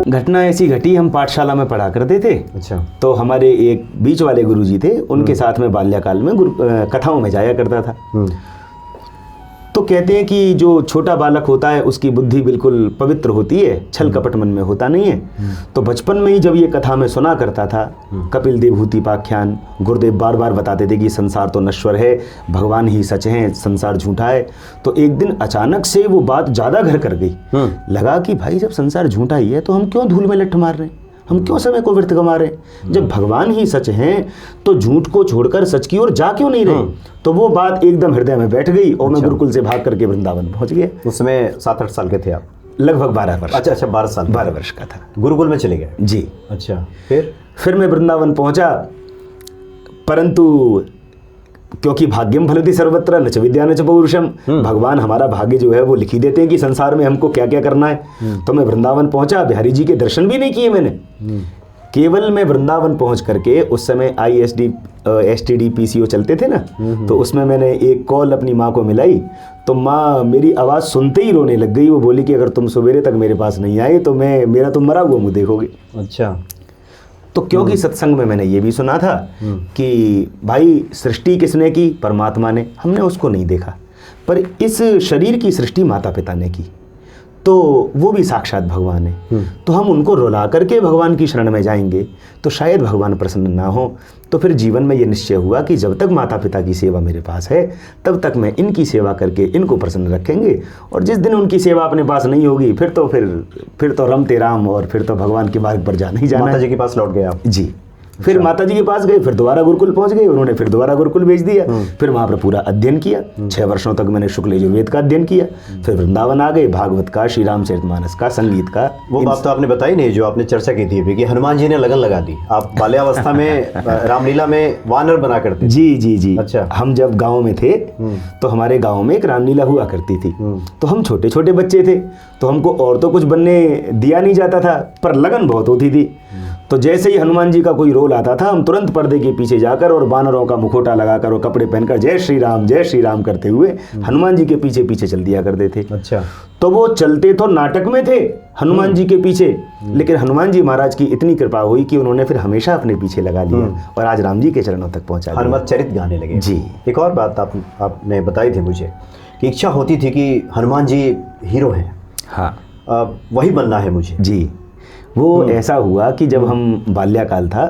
घटना ऐसी घटी, हम पाठशाला में पढ़ा करते थे। अच्छा। तो हमारे एक बीच वाले गुरुजी थे, उनके साथ में बाल्यकाल में कथाओं में जाया करता था। तो कहते हैं कि जो छोटा बालक होता है उसकी बुद्धि बिल्कुल पवित्र होती है, छल कपट मन में होता नहीं है। तो बचपन में ही जब ये कथा मैं सुना करता था, कपिल देव भूतिपाख्यान, गुरुदेव बार बार बताते थे कि संसार तो नश्वर है, भगवान ही सच है, संसार झूठा है। तो एक दिन अचानक से वो बात ज़्यादा घर कर गई। लगा कि भाई जब संसार झूठा ही है तो हम क्यों धूल में लट्ठ मार रहे हैं, हम क्यों समय को व्यर्थ गंवा रहे हैं। जब भगवान ही सच हैं तो झूठ को छोड़कर सच की ओर जा क्यों नहीं रहे। तो वो बात एकदम हृदय में बैठ गई और मैं गुरुकुल से भाग करके वृंदावन पहुंच गया। उस समय 7-8 साल के थे आप? लगभग 12 वर्ष। अच्छा, 12 वर्ष का था। गुरुकुल में चले गए? जी। अच्छा, फिर मैं वृंदावन पहुंचा, परंतु क्योंकि भाग्यम फलति सर्वत्र न च विद्या न च पौरुषम, भगवान हमारा भाग्य जो है वो लिख ही देते हैं कि संसार में हमको क्या क्या करना है। तो मैं वृंदावन पहुंचा, बिहारी जी के दर्शन भी नहीं किए मैंने। केवल मैं वृंदावन पहुंच करके, उस समय ISD STD PCO चलते थे ना, तो उसमें मैंने एक कॉल अपनी माँ को मिलाई। तो माँ मेरी आवाज़ सुनते ही रोने लग गई। वो बोली कि अगर तुम सवेरे तक मेरे पास नहीं आए तो मेरा तुम मरा हुआ मुँह देखोगे। अच्छा। तो क्योंकि सत्संग में मैंने ये भी सुना था कि भाई सृष्टि किसने की, परमात्मा ने, हमने उसको नहीं देखा, पर इस शरीर की सृष्टि माता पिता ने की, तो वो भी साक्षात भगवान है। तो हम उनको रुला करके भगवान की शरण में जाएंगे तो शायद भगवान प्रसन्न ना हो। तो फिर जीवन में ये निश्चय हुआ कि जब तक माता पिता की सेवा मेरे पास है तब तक मैं इनकी सेवा करके इनको प्रसन्न रखेंगे, और जिस दिन उनकी सेवा अपने पास नहीं होगी फिर तो रमते राम, और फिर तो भगवान के मार्ग पर जाना ही जाना। माता जी के पास लौट गए आप? जी। फिर माता जी के पास गए, फिर दोबारा गुरुकुल पहुंच गए, उन्होंने फिर दोबारा गुरुकुल भेज दिया। फिर वहाँ पर पूरा अध्ययन किया, 6 वर्षों तक मैंने शुक्ल यजुर्वेद का अध्ययन किया। फिर वृंदावन आ गए, भागवत का, श्री रामचरितमानस का, संगीत का। वो बात तो आपने बताई नहीं जो आपने चर्चा की थी कि हनुमान जी ने लगन लगा दी। आप बाल्यावस्था में रामलीला में वानर बना करते? जी। अच्छा। हम जब गाँव में थे तो हमारे गाँव में एक रामलीला हुआ करती थी। तो हम छोटे छोटे बच्चे थे, तो हमको और तो कुछ बनने दिया नहीं जाता था, पर लगन बहुत होती थी। तो जैसे ही हनुमान जी का कोई रोल आता था, हम तुरंत पर्दे के पीछे जाकर और वानरों का मुखोटा लगाकर और कपड़े पहनकर जय श्री राम करते हुए हनुमान जी के पीछे पीछे चल दिया करते थे। अच्छा। तो वो चलते तो नाटक में थे हनुमान जी के पीछे, लेकिन हनुमान जी महाराज की इतनी कृपा हुई कि उन्होंने फिर हमेशा अपने पीछे लगा लिया और आज राम जी के चरणों तक पहुंचा दिया। हनुमत चरित गाने लगे। जी। एक और बात आपने बताई थी मुझे कि इच्छा होती थी कि हनुमान जी हीरो हैं। हाँ, वही बनना है मुझे। जी। वो ऐसा हुआ कि जब हम बाल्यकाल था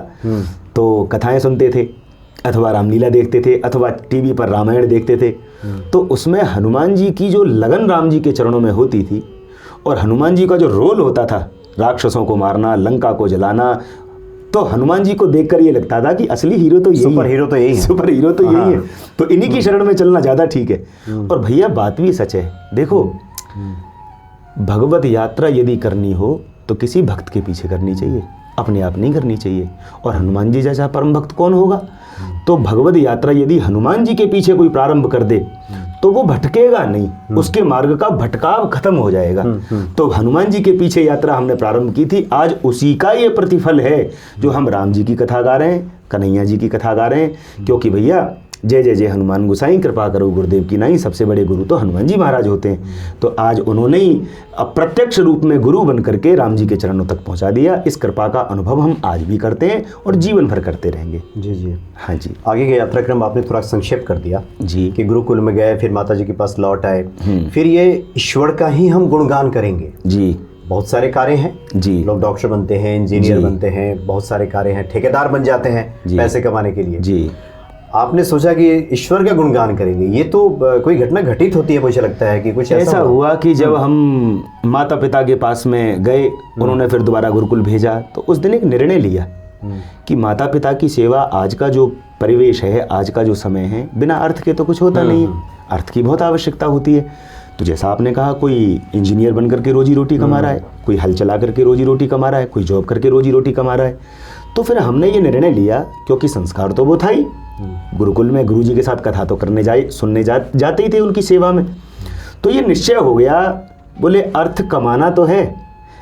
तो कथाएं सुनते थे, अथवा रामलीला देखते थे, अथवा टीवी पर रामायण देखते थे। तो उसमें हनुमान जी की जो लगन राम जी के चरणों में होती थी, और हनुमान जी का जो रोल होता था, राक्षसों को मारना, लंका को जलाना, तो हनुमान जी को देखकर ये लगता था कि असली हीरो तो यही है, सुपर हीरो तो यही है। तो इन्हीं की शरण में चलना ज़्यादा ठीक है। और भैया बात भी सच है। देखो, भगवत यात्रा यदि करनी हो तो किसी भक्त के पीछे करनी चाहिए, अपने आप नहीं करनी चाहिए। और हनुमान जी जैसा परम भक्त कौन होगा। तो भगवत यात्रा यदि हनुमान जी के पीछे कोई प्रारंभ कर दे तो वो भटकेगा नहीं, उसके मार्ग का भटकाव खत्म हो जाएगा। तो हनुमान जी के पीछे यात्रा हमने प्रारंभ की थी, आज उसी का ये प्रतिफल है जो हम राम जी की कथा गा रहे हैं, कन्हैया जी की कथा गा रहे हैं। क्योंकि भैया जय जय जय हनुमान गोसाई, कृपा करो गुरुदेव की नाई, सबसे बड़े गुरु तो हनुमान जी महाराज होते हैं। तो आज उन्होंने ही अप्रत्यक्ष रूप में गुरु बन करके राम जी के चरणों तक पहुंचा दिया। इस कृपा का अनुभव हम आज भी करते हैं और जीवन भर करते रहेंगे। जी। हाँ जी। आगे का यात्राक्रम आपने थोड़ा संक्षेप कर दिया जी, कि गुरुकुल में गए, फिर माता जी के पास लौट आए, फिर ये ईश्वर का ही हम गुणगान करेंगे। जी। बहुत सारे कार्य हैं जी, लोग डॉक्टर बनते हैं, इंजीनियर बनते हैं, बहुत सारे कार्य हैं, ठेकेदार बन जाते हैं पैसे कमाने के लिए। जी। आपने सोचा कि ईश्वर का गुणगान करेंगे, ये तो कोई घटना घटित होती है मुझे लगता है कि कुछ ऐसा हुआ कि जब हम माता पिता के पास में गए, उन्होंने फिर दोबारा गुरुकुल भेजा, तो उस दिन एक निर्णय लिया कि माता पिता की सेवा, आज का जो परिवेश है, आज का जो समय है, बिना अर्थ के तो कुछ होता नहीं है, अर्थ की बहुत आवश्यकता होती है। तो जैसा आपने कहा, कोई इंजीनियर बन करके रोजी रोटी कमा रहा है, कोई हल चला करके रोजी रोटी कमा रहा है, कोई जॉब करके रोजी रोटी कमा रहा है। तो फिर हमने ये निर्णय लिया, क्योंकि संस्कार तो वो था ही, गुरुकुल में गुरुजी के साथ कथा तो करने सुनने जाते ही थे उनकी सेवा में। तो ये निश्चय हो गया, बोले अर्थ कमाना तो है,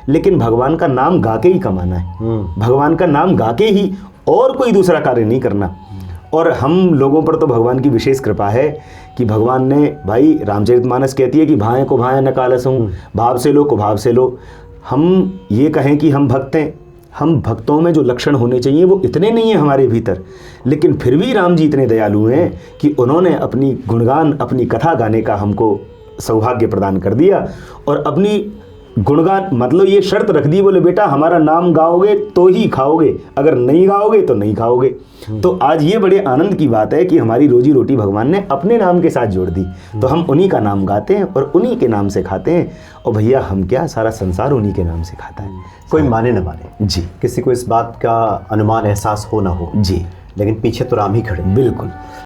लेकिन भगवान का नाम गा के ही कमाना है, भगवान का नाम गा के ही, और कोई दूसरा कार्य नहीं करना। और हम लोगों पर तो भगवान की विशेष कृपा है कि भगवान ने, भाई रामचरितमानस कहती है कि भाएं को भाएं न कालसहूं, भाव से लो को भाव से लो। हम ये कहें कि हम भक्त हैं, हम भक्तों में जो लक्षण होने चाहिए वो इतने नहीं हैं हमारे भीतर, लेकिन फिर भी राम जी इतने दयालु हैं कि उन्होंने अपनी गुणगान, अपनी कथा गाने का हमको सौभाग्य प्रदान कर दिया। और अपनी गुणगान मतलब ये शर्त रख दी, बोले बेटा हमारा नाम गाओगे तो ही खाओगे, अगर नहीं गाओगे तो नहीं खाओगे। तो आज ये बड़े आनंद की बात है कि हमारी रोजी रोटी भगवान ने अपने नाम के साथ जोड़ दी, तो हम उन्हीं का नाम गाते हैं और उन्हीं के नाम से खाते हैं। और भैया हम क्या, सारा संसार उन्हीं के नाम से खाता है। कोई माने न माने जी, किसी को इस बात का अनुमान एहसास हो ना हो जी, लेकिन पीछे तो राम ही खड़े। बिल्कुल।